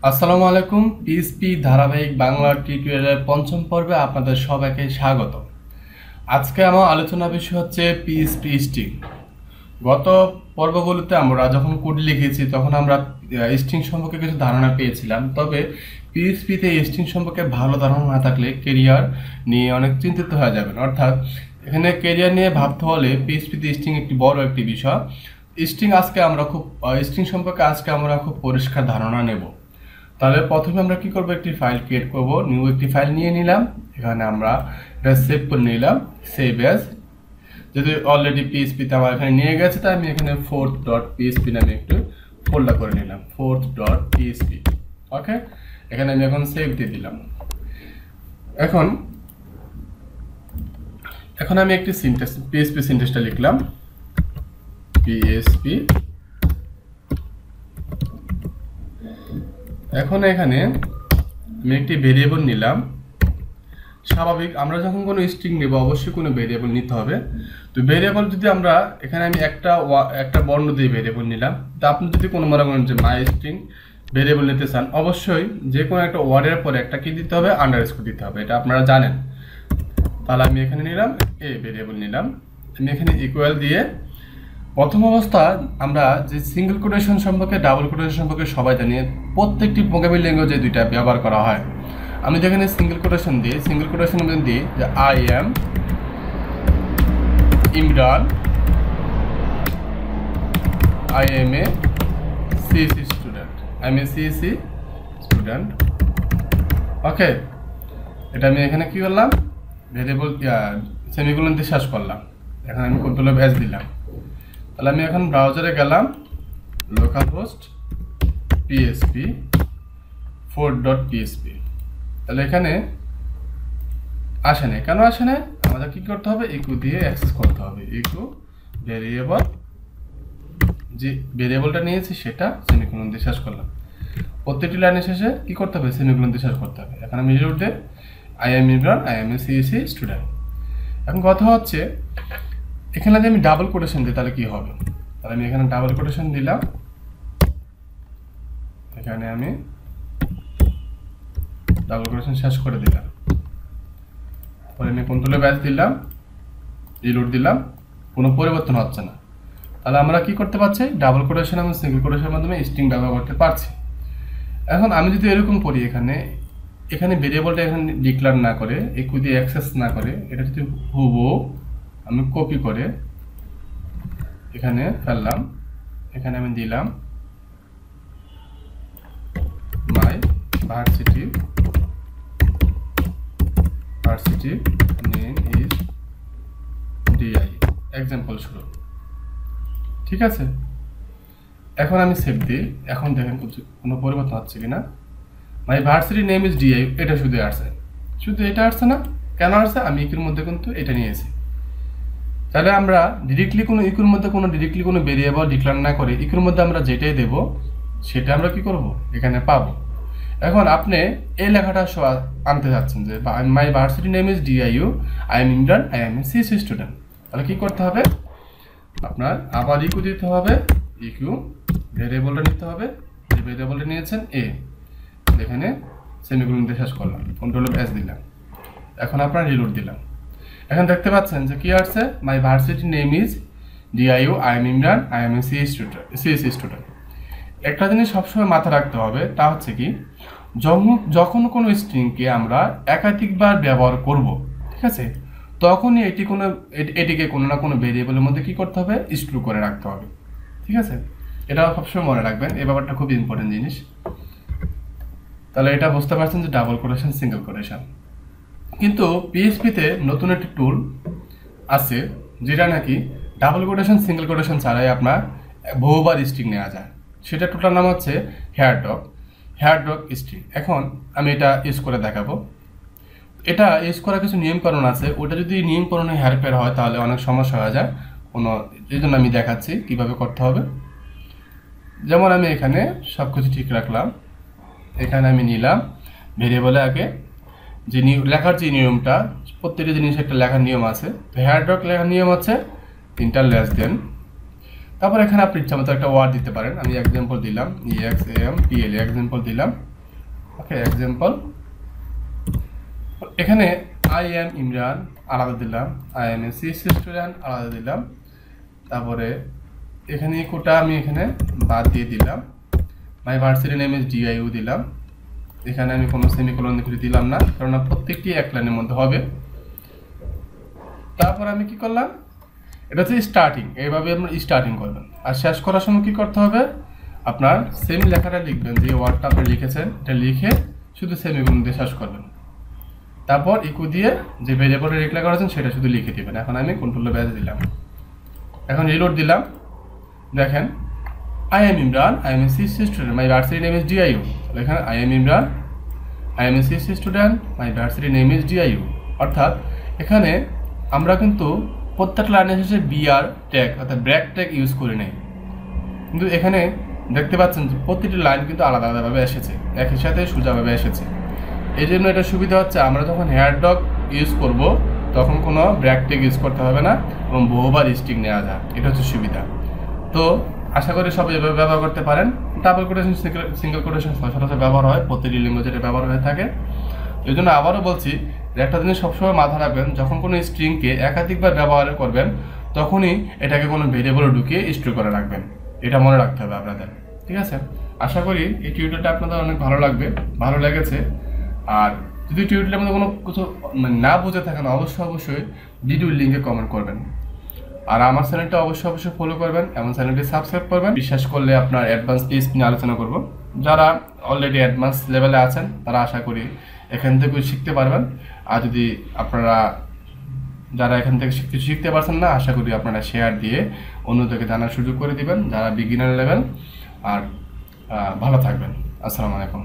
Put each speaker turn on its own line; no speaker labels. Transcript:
আসসালামু আলাইকুম। পিএসপি ধারাবাহিক বাংলা টিউটোরিয়ালের পঞ্চম পর্বে আপনাদের সবাইকে স্বাগত। আজকে আমার আলোচনা বিষয় হচ্ছে পিএসপি স্ট্রিং। গত পর্বগুলোতে আমরা যখন কোড লিখেছি তখন আমরা স্ট্রিং সম্পর্কে কিছু ধারণা পেয়েছিলাম, তবে পিএসপিতে স্ট্রিং সম্পর্কে ভালো ধারণা না থাকলে কেরিয়ার নিয়ে অনেক চিন্তিত হয়ে যাবেন। অর্থাৎ এখানে কেরিয়ার নিয়ে ভাবতে হলে পিএসপিতে স্ট্রিং একটি বড় একটি বিষয়। স্ট্রিং সম্পর্কে আজকে আমরা খুব পরিষ্কার ধারণা নেব। তাহলে প্রথমে আমরা কি করব, একটি ফাইল ক্রিয়েট করব। নিউ একটি ফাইল নিয়ে নিলাম, এখানে আমরা এটা সেভ করে নিলাম, সেভ অ্যাজ। যদি অলরেডি পিএসপিতে আমার এখানে নিয়ে গেছে তাই আমি এখানে fourth.php নামে একটু ফোল্ডার করে নিলাম, fourth.php। ওকে, এখানে আমি এখন সেভ দিয়ে দিলাম। এখন আমি একটি সিনট্যাক্স পিএসপি সিনট্যাক্সটা লিখলাম, পিএসপি। এখন এখানে আমি একটি ভেরিয়েবল নিলাম। স্বাভাবিক আমরা যখন কোনো স্ট্রিং নেব অবশ্যই কোনো ভেরিয়েবল নিতে হবে। তো ভেরিয়েবল যদি আমরা এখানে আমি একটা বর্ণ দিয়ে ভেরিয়েবল নিলাম। তো আপনি যদি কোনো মনে করেন যে মাই স্ট্রিং ভেরিয়েবল নিতে চান, অবশ্যই যে কোনো একটা ওয়ার্ডের পরে একটা কি দিতে হবে, আন্ডারস্কোর দিতে হবে, এটা আপনারা জানেন। তাহলে আমি এখানে নিলাম এ ভেরিয়েবল নিলাম। আমি এখানে ইকুয়াল দিয়ে প্রথম অবস্থা আমরা যে সিঙ্গেল কোটেশন সম্পর্কে ডাবল কোটেশন সম্পর্কে সবাই জানি, প্রত্যেকটি প্রোগ্রামিং ল্যাঙ্গুয়েজে দুইটা ব্যবহার করা হয়। আমি যেখানে সিঙ্গেল কোটেশন দিই যে I am Imran, I am a CSC student, student. Okay, এটা আমি এখানে কি করলাম, ভেরিয়েবল সেমিকোলন দিয়ে শেষ করলাম। এখন আমি কন্ট্রোল এস দিলাম। তাহলে আমি এখন ব্রাউজারে গেলাম, লোকাল হোস্ট পিএসপি 4.php। তাহলে এখানে আসে না, কেন আসে না? আমাদের কি করতে হবে, ইকো দিয়ে অ্যাক্সেস করতে হবে। ইকো ভেরিয়েবল, যে ভেরিয়েবলটা নিয়েছি সেটা সেমিকোলন দিয়ে শেষ করলাম। প্রত্যেকটি লাইনের শেষে কি করতে হবে, সেমিকোলন দিয়ে শেষ করতে হবে। এখন আমি রিলোড দিয়ে I am Imran, I am a CSC student. এখন কথা হচ্ছে এখানে যদি আমি ডাবল কোটেশন দিই তাহলে কি হবে। তাহলে আমি এখানে ডাবল কোটেশন দিলাম, এখানে আমি ডাবল কোটেশন শেষ করে দিলাম। পরে আমি কন্ট্রোলে ব্যাচ দিলাম, রিলোড দিলাম, কোনো পরিবর্তন হচ্ছে না। তাহলে আমরা কি করতে পারছি, ডাবল কোটেশন এবং সিঙ্গেল কোটেশনের মাধ্যমে স্ট্রিং ব্যবহার করতে পারছি। এখন আমি যদি এরকম করি, এখানে ভেরিয়েবলটা এখানে ডিক্লেয়ার না করে, ইকো দিয়ে অ্যাক্সেস না করে, এটা যদি হুবহু আমি কপি করে এখানে ফেললাম, এখানে আমি দিলাম my varsity name is DI, example শুরু। ঠিক আছে, এখন আমি সেভ দিই। এখন দেখেন কোনো পরিবর্তন হচ্ছে কিনা। মাই ভার্সিটি নেম ইজ ডিআই, এটা শুধু এটা আসছে না। কেন আসছে? আমি ইকুর মধ্যে কিন্তু এটা নিয়েছি। তাহলে আমরা ডিরেক্টলি কোনো ভেরিয়েবল ডিক্লেয়ার না করে ইকুর মধ্যে আমরা যেটাই দেব সেটা আমরা কি করব, এখানে পাবো। এখন আপনি এই লেখাটা আনতে যাচ্ছেন যে my varsity name is DIU, I am Imran, I am a CSC student. তাহলে কি করতে হবে, আপনার আবার ইকু দিতে হবে, ইকু ভেরিয়েবলটা নিতে হবে, যে ভেরিয়েবলটা নিয়েছেন এ, এখানে সেমিকোলন দিয়ে শেষ করলাম, কন্ট্রোল এস দিলাম। এখন আপনার রিলোড দিলাম। এখন দেখতে পাচ্ছেন যে কি আসছে, my varsity name is DIU, I am Imran, I am a CSC student. একটা জিনিস সবসময় মাথায় রাখতে হবে, তা হচ্ছে কি, যখন কোনো স্ট্রিংকে আমরা একাধিকবার ব্যবহার করব, ঠিক আছে, তখনই এটিকে কোনো না কোনো ভেরিয়েবলের মধ্যে কি করতে হবে, স্টোর করে রাখতে হবে। ঠিক আছে, এটা সবসময় মনে রাখবেন, এই ব্যাপারটা খুব ইম্পর্টেন্ট জিনিস। তাহলে এটা বুঝতে পারছেন যে ডাবল কোটেশন, সিঙ্গেল কোটেশন। কিন্তু পিএইচপিতে নতুন একটি টুল আছে যেটা নাকি ডাবল কোটেশন, সিঙ্গেল কোটেশন ছাড়াই আপনার বহুবার স্ট্রিং নেওয়া যায়। সেটা টুলটার নাম হচ্ছে হেয়ারডক স্ট্রিং। এখন আমি এটা ইউজ করে দেখাবো। এটা ইউজ করার কিছু নিয়মকানুন আছে, ওটা যদি নিয়মকানুনে হেরফের হয় তাহলে অনেক সমস্যা হয়ে যায়। এই জন্য আমি দেখাচ্ছি কিভাবে করতে হবে। যেমন আমি এখানে সব কিছু ঠিক রাখলাম, এখানে আমি নিলাম ভেরিয়েবলে আগে যে লেখার যে নিয়মটা, প্রত্যেকটা জিনিস একটা লেখার নিয়ম আছে। তো হেয়ারডক লেখার নিয়ম হচ্ছে লেস দেন, তারপর এখানে আপনি ইচ্ছা মতো একটা ওয়ার্ড দিতে পারেন। আমি এক্সাম্পল দিলাম, EXAMPL এক্সাম্পল দিলাম। ওকে, এক্সাম্পল এখানে আই এম ইমরান আলাদা দিলাম, I am a CSC student আলাদা দিলাম, তারপরে এখানে কোটা আমি এখানে বাদ দিয়ে দিলাম, my varsity name is DIU দিলাম। এখানে আমি কোনো সেমিকোলন দিলাম না, কারণ প্রত্যেকটি এক লাইনের মধ্যে হবে। তারপর আমি কি করলাম, এটা হচ্ছে স্টার্টিং, এইভাবে আপনার স্টার্টিং করবেন। আর শেষ করার সময় কি করতে হবে, আপনার সেমি লেখাটা লিখবেন, যে ওয়ার্ডটা আপনি লিখেছেন এটা লিখে শুধু সেমিকোলন দিয়ে শেষ করবেন। তারপর ইকো দিয়ে যে ভেরিয়েবলে ডিক্লেয়ার করেছেন সেটা শুধু লিখে দিবেন। এখন আমি কন্ট্রোল ব্যাচ দিলাম, এখন রিলোড দিলাম। দেখেন I am Imran, I am a CSC student, my varsity name is DIU. এখানে I am Imran, I am a CSC student, my varsity name is DIU. অর্থাৎ এখানে আমরা কিন্তু প্রত্যেকটা লাইনের শেষে বিআর ট্যাগ অর্থাৎ ব্র্যাক ট্যাগ ইউজ করি নাই, কিন্তু এখানে দেখতে পাচ্ছেন যে প্রতিটি লাইন কিন্তু আলাদা আলাদাভাবে এসেছে, একই সাথে সোজাভাবে এসেছে। এই জন্য এটা সুবিধা হচ্ছে, আমরা যখন হেয়ার ডগ ইউজ করব তখন কোনো ব্র্যাক ট্যাগ ইউজ করতে হবে না এবং বহুবার স্ট্রিং নেওয়া যায়, এটা হচ্ছে সুবিধা। তো আশা করি সবাই এভাবে ব্যবহার করতে পারেন। ডাবল কোটেশন, সিঙ্গেল কোটেশন সচরাচর ব্যবহার হয়, প্রতিটি ল্যাঙ্গুয়েজে এটা ব্যবহার হয়ে থাকে। এই জন্য আবারও বলছি যে একটা জিনিস সবসময় মাথায় রাখবেন, যখন কোনো স্ট্রিংকে একাধিকবার ব্যবহার করবেন তখনই এটাকে কোনো ভেরিয়েবলে ঢুকিয়ে স্টোর করে রাখবেন, এটা মনে রাখতে হবে আপনাদের। ঠিক আছে, আশা করি এই টিউটোরিয়ালটা আপনাদের অনেক ভালো লাগবে, ভালো লেগেছে। আর যদি টিউটোরিয়ালের মধ্যে কোনো কিছু না বুঝে থাকেন অবশ্যই ভিডিওর লিঙ্কে কমেন্ট করবেন। আর আমার চ্যানেলটা অবশ্যই ফলো করবেন এবং চ্যানেলটি সাবস্ক্রাইব করবেন। বিশ্বাস করলে আপনার অ্যাডভান্স পিএইচপি নিয়ে আলোচনা করব। যারা অলরেডি অ্যাডভান্স লেভেলে আছেন তারা আশা করি এখান থেকে শিখতে পারবেন। আর যদি আপনারা যারা এখান থেকে কিছু শিখতে পারছেন না, আশা করি আপনারা শেয়ার দিয়ে অন্যদেরকে জানার সুযোগ করে দিবেন যারা বিগিনার লেভেল। আর ভালো থাকবেন। আসসালামু আলাইকুম।